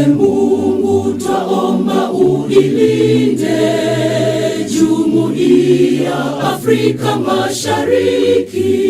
Mungu twaomba uilinde Jumuiya Afrika Mashariki.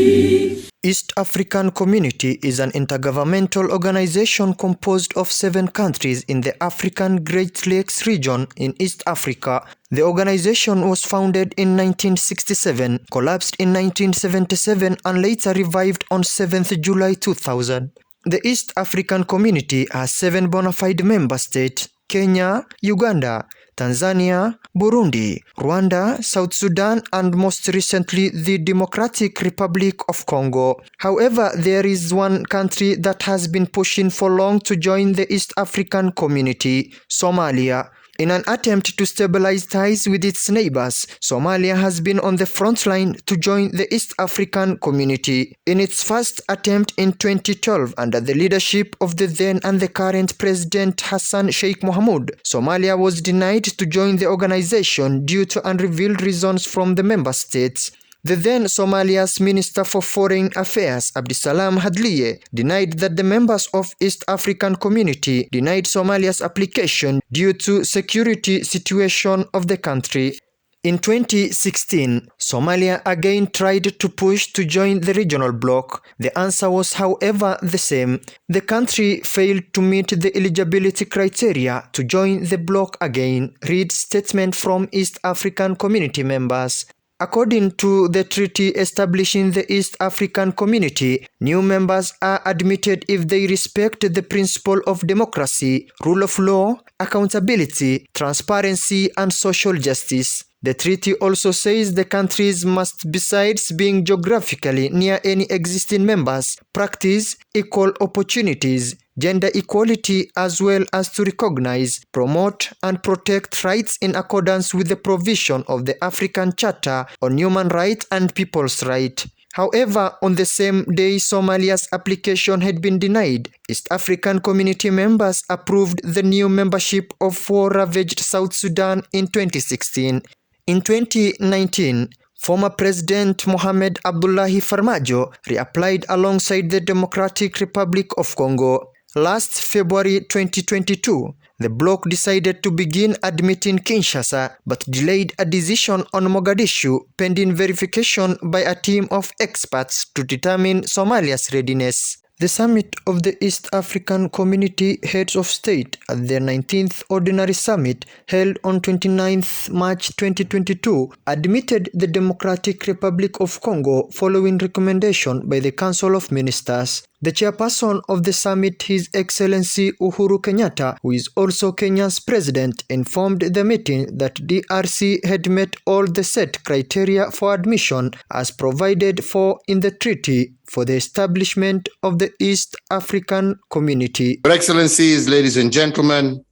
East African Community is an intergovernmental organization composed of 7 countries in the African Great Lakes region in East Africa. The organization was founded in 1967, collapsed in 1977, and later revived on 7th July 2000. The East African Community has 7 bona fide member states: Kenya, Uganda, Tanzania, Burundi, Rwanda, South Sudan, and most recently the Democratic Republic of Congo. However, there is one country that has been pushing for long to join the East African Community: Somalia. In an attempt to stabilize ties with its neighbors, Somalia has been on the front line to join the East African Community. In its first attempt in 2012, under the leadership of the then and the current President Hassan Sheikh Mohamud, Somalia was denied to join the organization due to unrevealed reasons from the member states. The then Somalia's Minister for Foreign Affairs, Abdisalam Hadliye, denied that the members of East African Community denied Somalia's application due to security situation of the country. In 2016, Somalia again tried to push to join the regional bloc. The answer was, however, the same. The country failed to meet the eligibility criteria to join the bloc again, reads statement from East African Community members. According to the treaty establishing the East African Community, new members are admitted if they respect the principle of democracy, rule of law, accountability, transparency, and social justice. The treaty also says the countries must, besides being geographically near any existing members, practice equal opportunities, gender equality, as well as to recognize, promote, and protect rights in accordance with the provision of the African Charter on Human Rights and People's Rights. However, on the same day Somalia's application had been denied, East African Community members approved the new membership of war-ravaged South Sudan in 2016. In 2019, former President Mohamed Abdullahi Farmajo reapplied alongside the Democratic Republic of Congo. Last February 2022, the bloc decided to begin admitting Kinshasa but delayed a decision on Mogadishu pending verification by a team of experts to determine Somalia's readiness. The summit of the East African Community Heads of State at their 19th Ordinary Summit held on 29th March 2022 admitted the Democratic Republic of Congo following recommendation by the Council of Ministers. The chairperson of the summit, His Excellency Uhuru Kenyatta, who is also Kenya's president, informed the meeting that DRC had met all the set criteria for admission as provided for in the treaty for the establishment of the East African Community. Your Excellencies, ladies and gentlemen,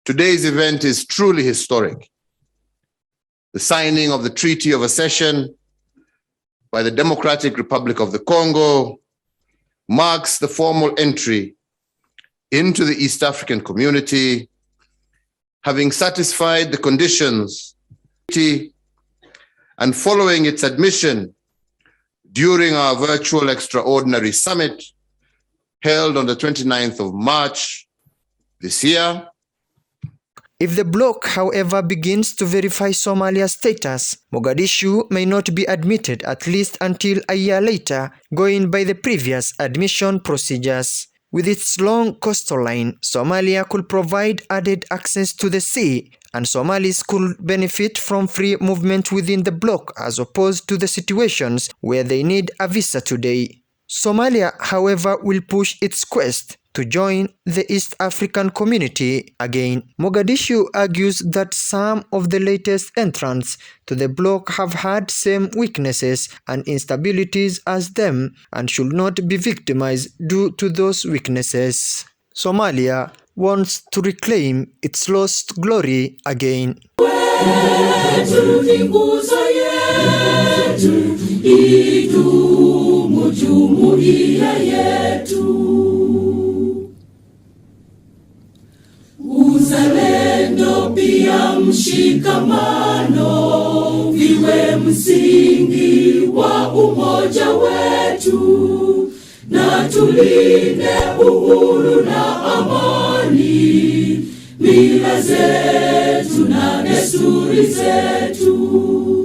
today's event is truly historic. The signing of the Treaty of Accession by the Democratic Republic of the Congo marks the formal entry into the East African Community, having satisfied the conditions and following its admission during our virtual extraordinary summit held on the 29th of March this year. If the bloc, however, begins to verify Somalia's status, Mogadishu may not be admitted at least until a year later, going by the previous admission procedures. With its long coastal line, Somalia could provide added access to the sea, and Somalis could benefit from free movement within the bloc as opposed to the situations where they need a visa today. Somalia, however, will push its quest to join the East African Community again. Mogadishu argues that some of the latest entrants to the bloc have had same weaknesses and instabilities as them and should not be victimized due to those weaknesses. Somalia wants to reclaim its lost glory again. Jumuiya yetu, uzalendo pia mshikamano viwe msingi wa umoja wetu, na tulinde uhuru na amani. mila zetu na desturi zetu.